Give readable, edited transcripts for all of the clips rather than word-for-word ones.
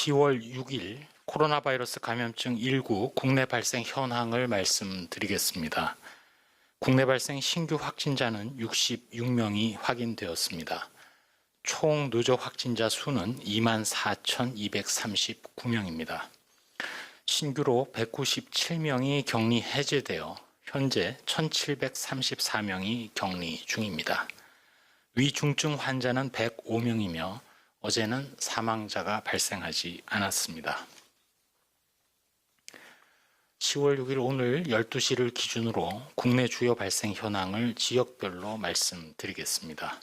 10월 6일 코로나 바이러스 감염증 19 국내 발생 현황을 말씀드리겠습니다. 국내 발생 신규 확진자는 66명이 확인되었습니다. 총 누적 확진자 수는 24,239명입니다. 신규로 197명이 격리 해제되어 현재 1,734명이 격리 중입니다. 위중증 환자는 105명이며 어제는 사망자가 발생하지 않았습니다. 10월 6일 오늘 12시를 기준으로 국내 주요 발생 현황을 지역별로 말씀드리겠습니다.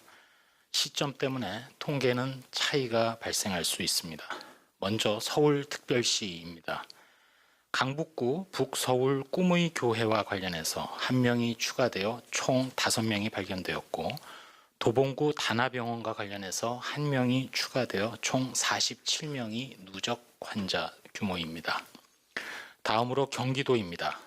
시점 때문에 통계는 차이가 발생할 수 있습니다. 먼저 서울특별시입니다. 강북구 북서울 꿈의 교회와 관련해서 1명이 추가되어 총 5명이 발견되었고, 도봉구 다나병원과 관련해서 1명이 추가되어 총 47명이 누적 환자 규모입니다. 다음으로 경기도입니다.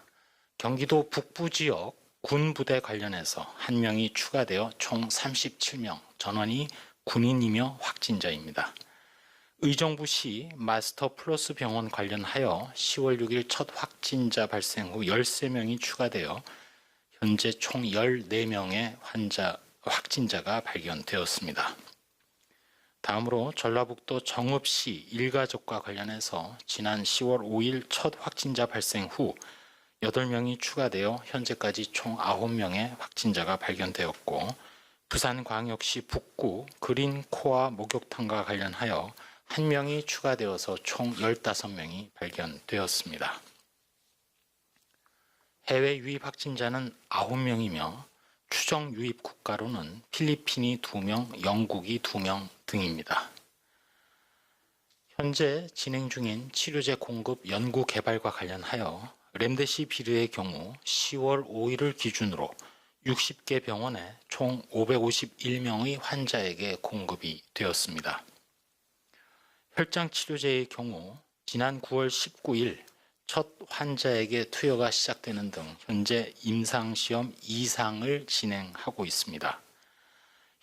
경기도 북부 지역 군부대 관련해서 1명이 추가되어 총 37명, 전원이 군인이며 확진자입니다. 의정부시 마스터 플러스 병원 관련하여 10월 6일 첫 확진자 발생 후 13명이 추가되어 현재 총 14명의 확진자가 발견되었습니다. 다음으로 전라북도 정읍시 일가족과 관련해서 지난 10월 5일 첫 확진자 발생 후 8명이 추가되어 현재까지 총 9명의 확진자가 발견되었고, 부산광역시 북구 그린코아 목욕탕과 관련하여 1명이 추가되어서 총 15명이 발견되었습니다. 해외 유입 확진자는 9명이며 추정 유입 국가로는 필리핀이 2명, 영국이 2명 등입니다. 현재 진행 중인 치료제 공급 연구 개발과 관련하여 렘데시비르의 경우 10월 5일을 기준으로 60개 병원에 총 551명의 환자에게 공급이 되었습니다. 혈장 치료제의 경우 지난 9월 19일 첫 환자에게 투여가 시작되는 등 현재 임상시험 2상을 진행하고 있습니다.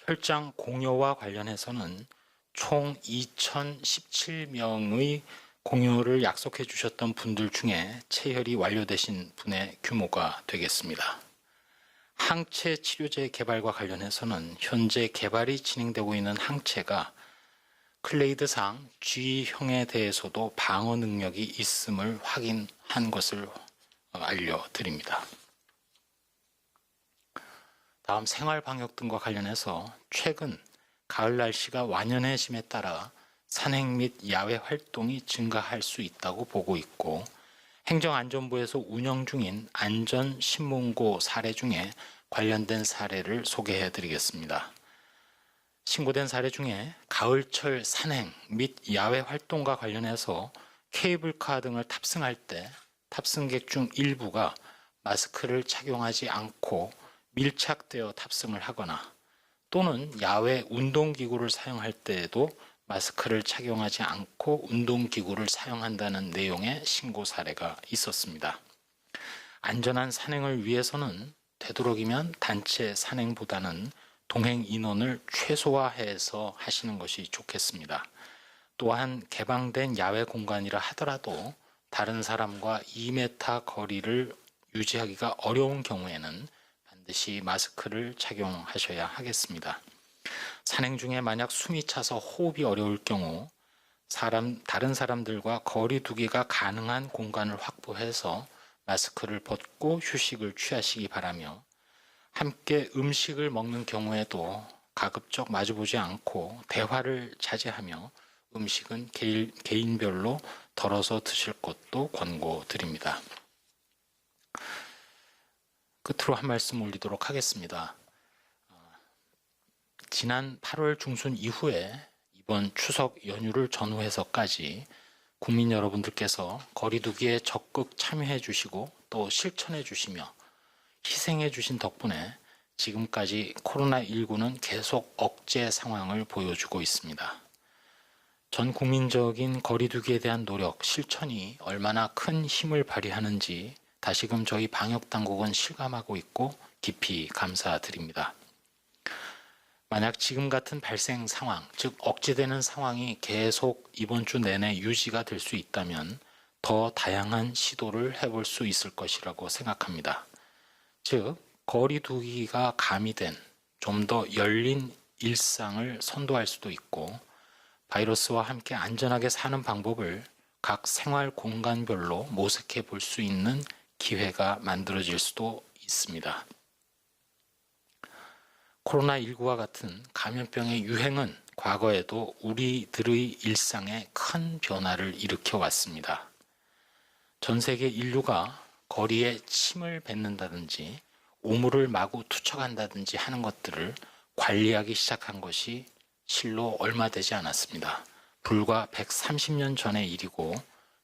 혈장 공여와 관련해서는 총 2,017명의 공여를 약속해 주셨던 분들 중에 체혈이 완료되신 분의 규모가 되겠습니다. 항체 치료제 개발과 관련해서는 현재 개발이 진행되고 있는 항체가 클레이드상 G형에 대해서도 방어 능력이 있음을 확인한 것을 알려드립니다. 다음 생활방역 등과 관련해서 최근 가을 날씨가 완연해짐에 따라 산행 및 야외 활동이 증가할 수 있다고 보고 있고, 행정안전부에서 운영 중인 안전신문고 사례 중에 관련된 사례를 소개해 드리겠습니다. 신고된 사례 중에 가을철 산행 및 야외 활동과 관련해서 케이블카 등을 탑승할 때 탑승객 중 일부가 마스크를 착용하지 않고 밀착되어 탑승을 하거나, 또는 야외 운동기구를 사용할 때에도 마스크를 착용하지 않고 운동기구를 사용한다는 내용의 신고 사례가 있었습니다. 안전한 산행을 위해서는 되도록이면 단체 산행보다는 동행 인원을 최소화해서 하시는 것이 좋겠습니다. 또한 개방된 야외 공간이라 하더라도 다른 사람과 2m 거리를 유지하기가 어려운 경우에는 반드시 마스크를 착용하셔야 하겠습니다. 산행 중에 만약 숨이 차서 호흡이 어려울 경우 다른 사람들과 거리 두기가 가능한 공간을 확보해서 마스크를 벗고 휴식을 취하시기 바라며, 함께 음식을 먹는 경우에도 가급적 마주보지 않고 대화를 자제하며 음식은 개인별로 덜어서 드실 것도 권고드립니다. 끝으로 한 말씀 올리도록 하겠습니다. 지난 8월 중순 이후에 이번 추석 연휴를 전후해서까지 국민 여러분들께서 거리두기에 적극 참여해 주시고 또 실천해 주시며 희생해 주신 덕분에 지금까지 코로나19는 계속 억제 상황을 보여주고 있습니다. 전 국민적인 거리두기에 대한 노력, 실천이 얼마나 큰 힘을 발휘하는지 다시금 저희 방역당국은 실감하고 있고 깊이 감사드립니다. 만약 지금 같은 발생 상황, 즉 억제되는 상황이 계속 이번 주 내내 유지가 될 수 있다면 더 다양한 시도를 해볼 수 있을 것이라고 생각합니다. 즉, 거리 두기가 가미된 좀 더 열린 일상을 선도할 수도 있고, 바이러스와 함께 안전하게 사는 방법을 각 생활 공간별로 모색해 볼 수 있는 기회가 만들어질 수도 있습니다. 코로나19와 같은 감염병의 유행은 과거에도 우리들의 일상에 큰 변화를 일으켜 왔습니다. 전 세계 인류가 거리에 침을 뱉는다든지 오물을 마구 투척한다든지 하는 것들을 관리하기 시작한 것이 실로 얼마 되지 않았습니다. 불과 130년 전의 일이고,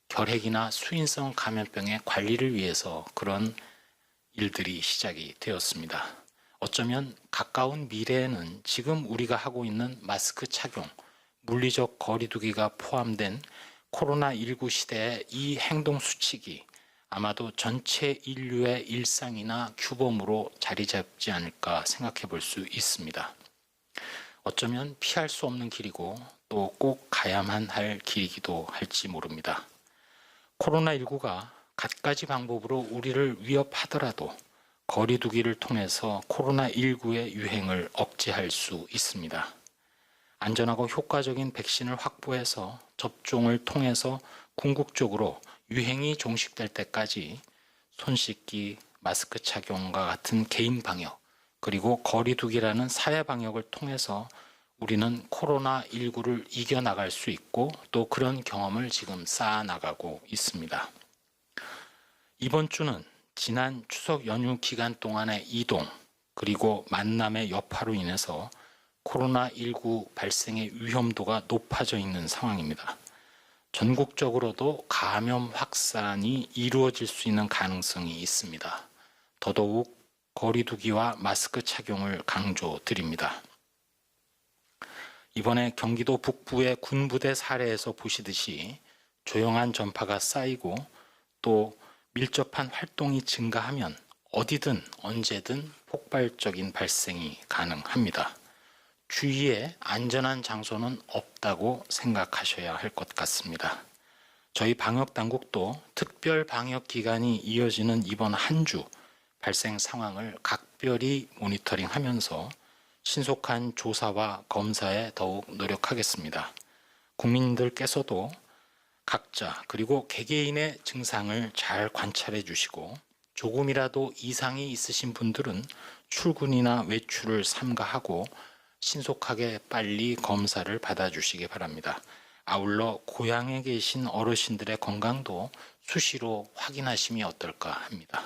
결핵이나 수인성 감염병의 관리를 위해서 그런 일들이 시작이 되었습니다. 어쩌면 가까운 미래에는 지금 우리가 하고 있는 마스크 착용, 물리적 거리두기가 포함된 코로나19 시대의 이 행동 수칙이 아마도 전체 인류의 일상이나 규범으로 자리 잡지 않을까 생각해 볼 수 있습니다. 어쩌면 피할 수 없는 길이고 또 꼭 가야만 할 길이기도 할지 모릅니다. 코로나19가 갖가지 방법으로 우리를 위협하더라도 거리두기를 통해서 코로나19의 유행을 억제할 수 있습니다. 안전하고 효과적인 백신을 확보해서 접종을 통해서 궁극적으로 유행이 종식될 때까지 손 씻기, 마스크 착용과 같은 개인 방역, 그리고 거리두기라는 사회 방역을 통해서 우리는 코로나19를 이겨나갈 수 있고 또 그런 경험을 지금 쌓아나가고 있습니다. 이번 주는 지난 추석 연휴 기간 동안의 이동, 그리고 만남의 여파로 인해서 코로나19 발생의 위험도가 높아져 있는 상황입니다. 전국적으로도 감염 확산이 이루어질 수 있는 가능성이 있습니다. 더더욱 거리두기와 마스크 착용을 강조드립니다. 이번에 경기도 북부의 군부대 사례에서 보시듯이 조용한 전파가 쌓이고 또 밀접한 활동이 증가하면 어디든 언제든 폭발적인 발생이 가능합니다. 주위에 안전한 장소는 없다고 생각하셔야 할 것 같습니다. 저희 방역당국도 특별 방역 기간이 이어지는 이번 한 주 발생 상황을 각별히 모니터링하면서 신속한 조사와 검사에 더욱 노력하겠습니다. 국민들께서도 각자 그리고 개개인의 증상을 잘 관찰해 주시고 조금이라도 이상이 있으신 분들은 출근이나 외출을 삼가하고 신속하게 빨리 검사를 받아주시기 바랍니다. 아울러 고향에 계신 어르신들의 건강도 수시로 확인하심이 어떨까 합니다.